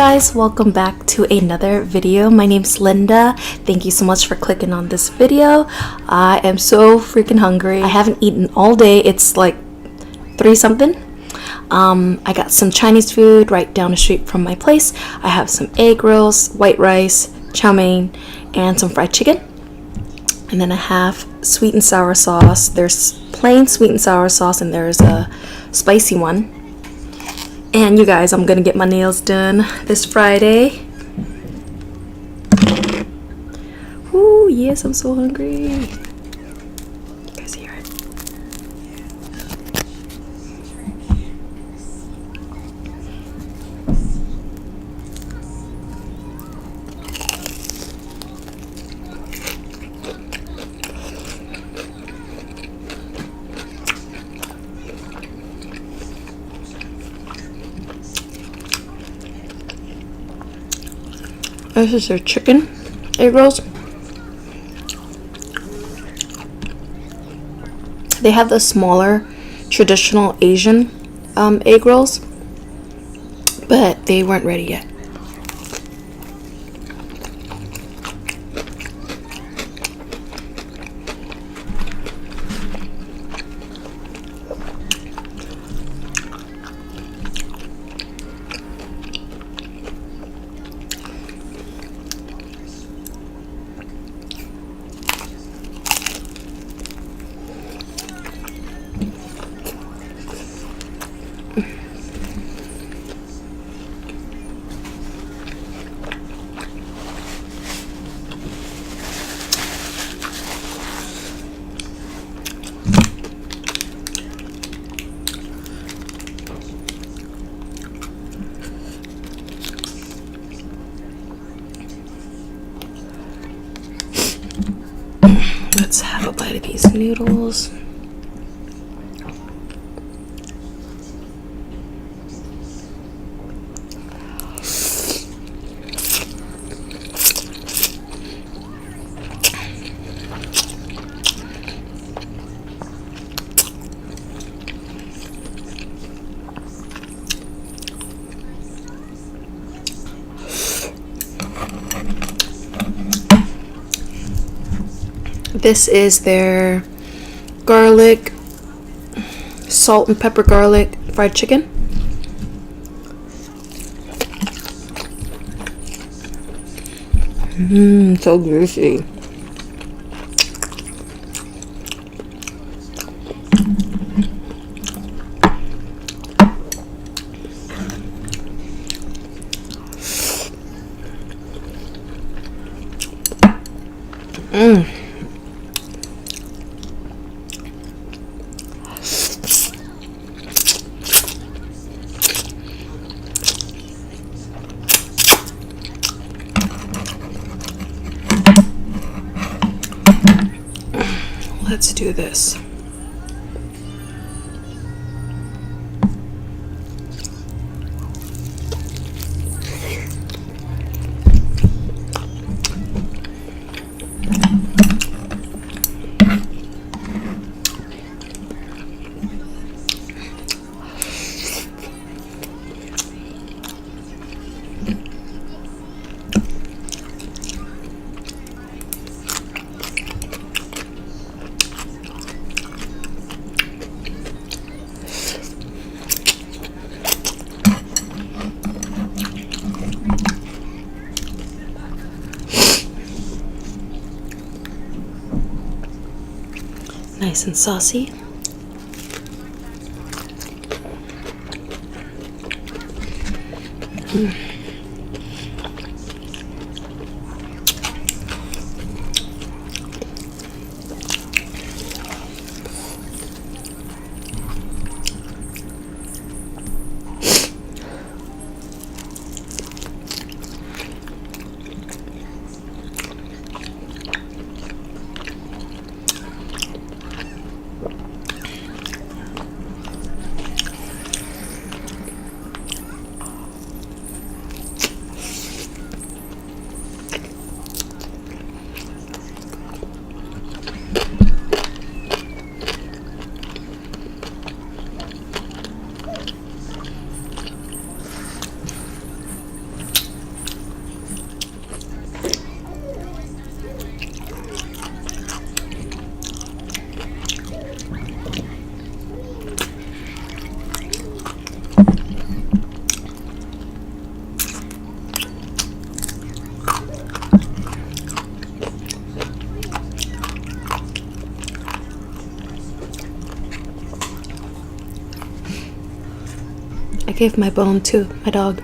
guys, welcome back to another video. My name's Linda. Thank you so much for clicking on this video. I am so freaking hungry. I haven't eaten all day. It's like 3 something. I got some Chinese food right down the street from my place. I have some egg rolls, white rice, chow mein, and some fried chicken. And then I have sweet and sour sauce. There's plain sweet and sour sauce and there's a spicy one. And you guys, I'm gonna get my nails done this Friday. Ooh, yes, I'm so hungry. You guys hear it? This is their chicken egg rolls. They have the smaller traditional Asian egg rolls, but they weren't ready yet. Let's have a bite of these noodles. This is their garlic, salt and pepper garlic fried chicken. So juicy. Let's do this. Nice and saucy. I gave my bone to my dog.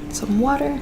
Some water.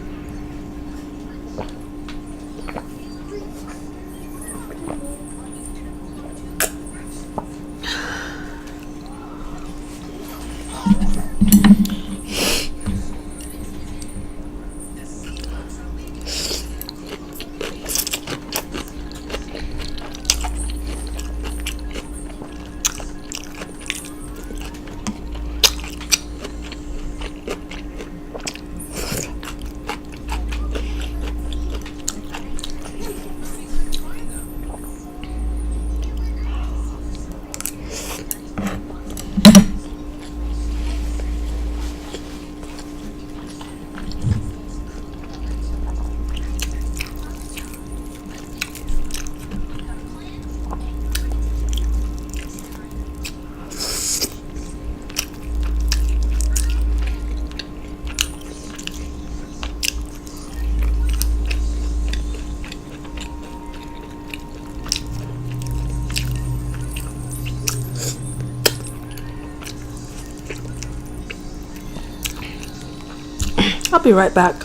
I'll be right back.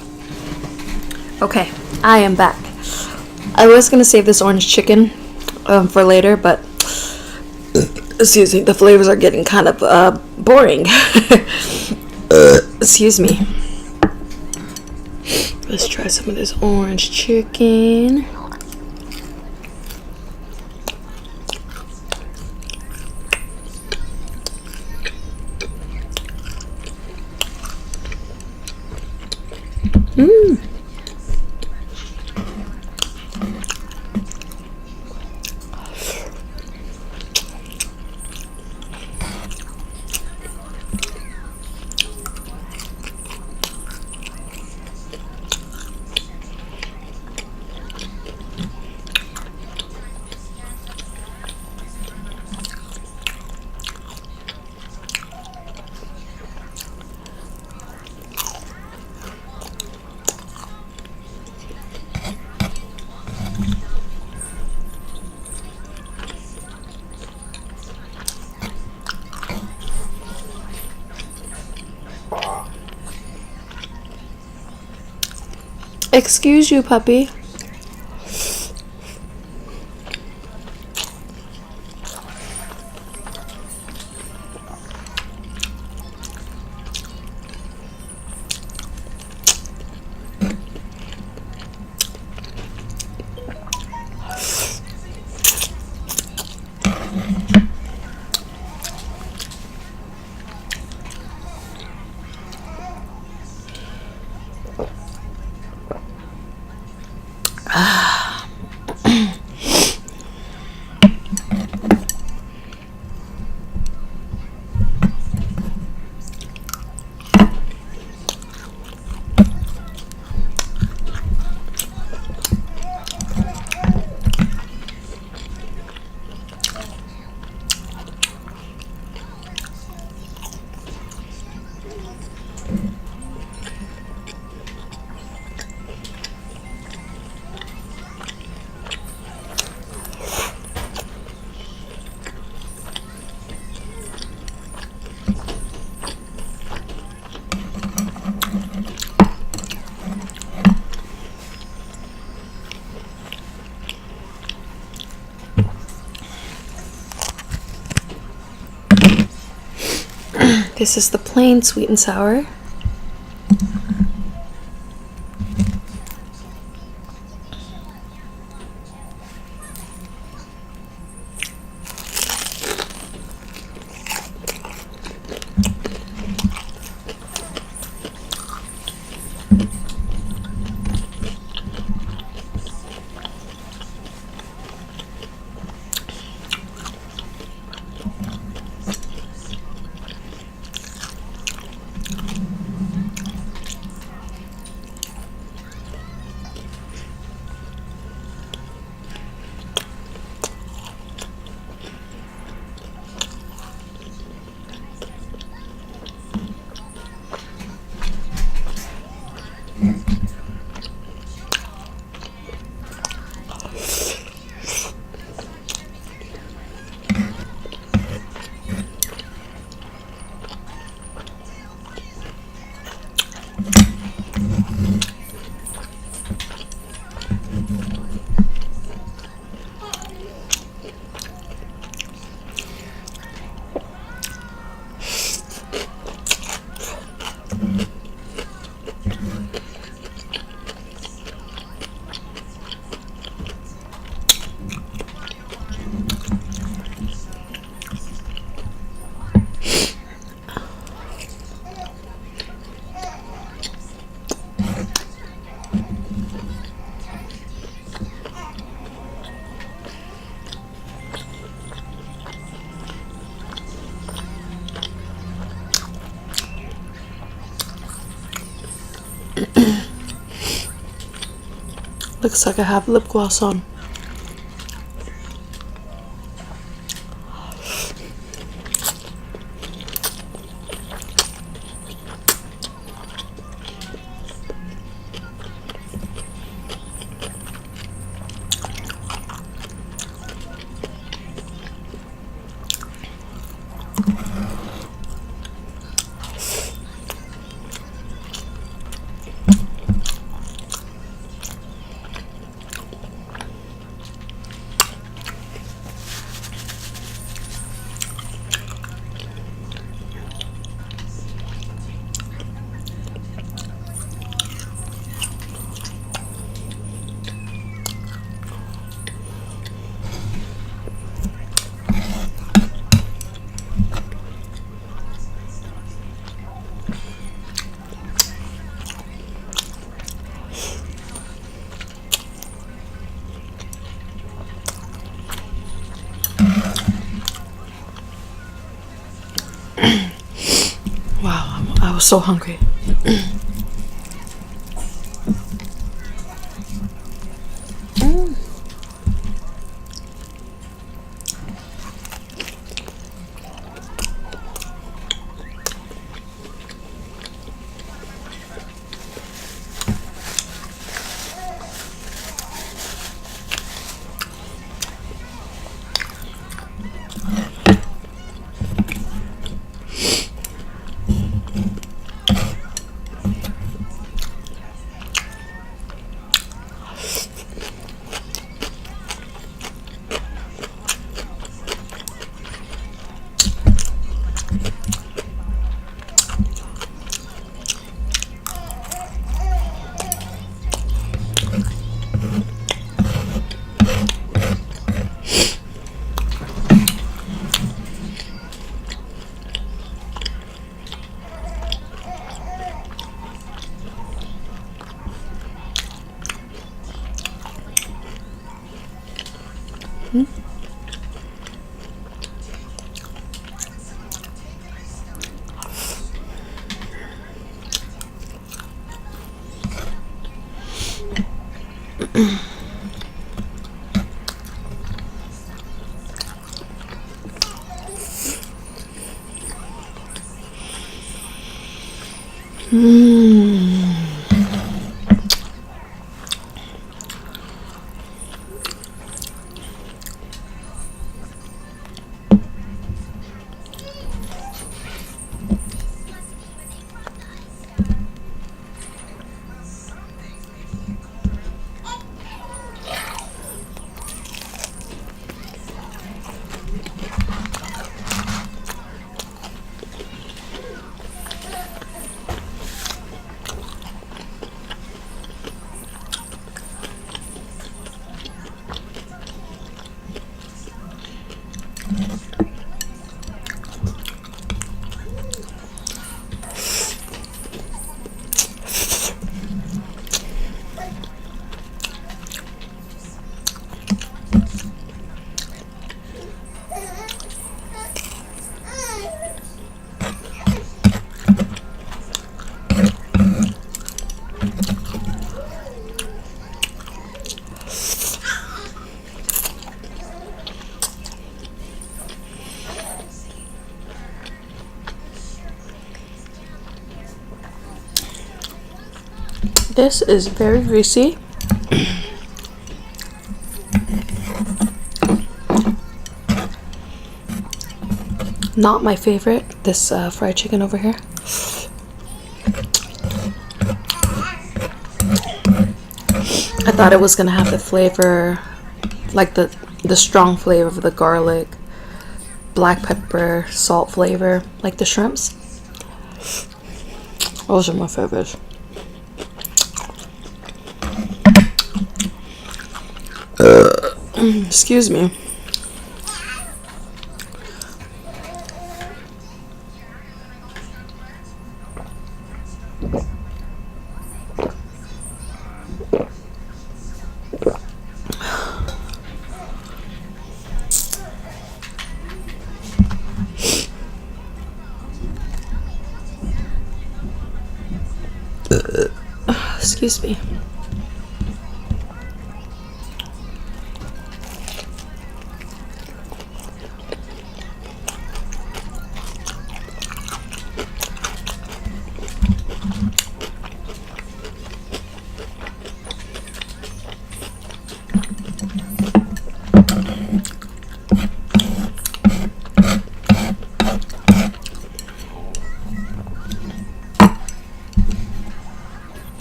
Okay, I am back. I was gonna save this orange chicken for later, but excuse me, the flavors are getting kind of boring. Excuse me. Let's try some of this orange chicken. Excuse you, puppy. This is the plain sweet and sour. Looks like I have lip gloss on. Wow, I was so hungry. This is very greasy. Not my favorite, this fried chicken over here. I thought it was gonna have the flavor, like the strong flavor of the garlic, black pepper, salt flavor, like the shrimps. Those are my favorites. Excuse me. Excuse me.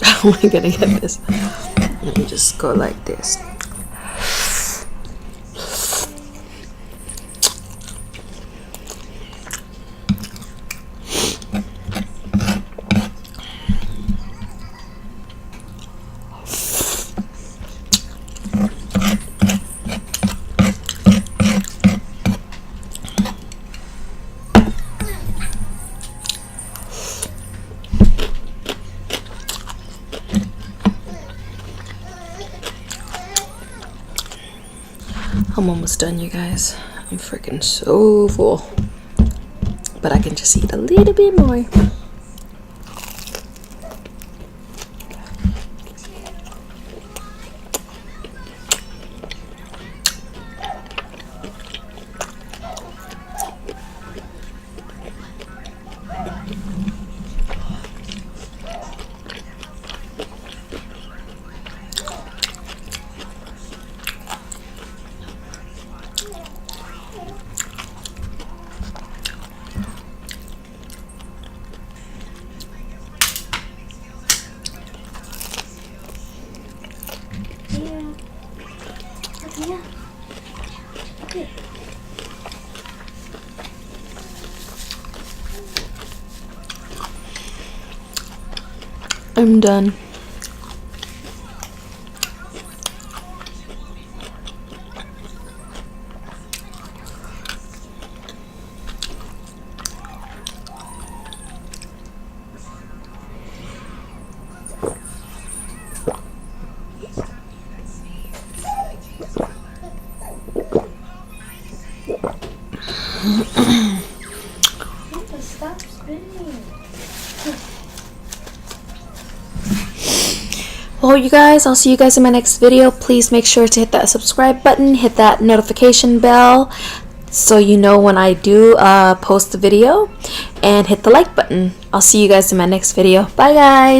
How am I gonna get this? Let me just go like this. I'm almost done, you guys. I'm freaking so full. But I can just eat a little bit more. Yeah. Okay. I'm done. Stop spinning. Well, you guys, I'll see you guys in my next video. Please make sure to hit that subscribe button, hit that notification bell so you know when I do post the video, and hit the like button. I'll see you guys in my next video. Bye, guys.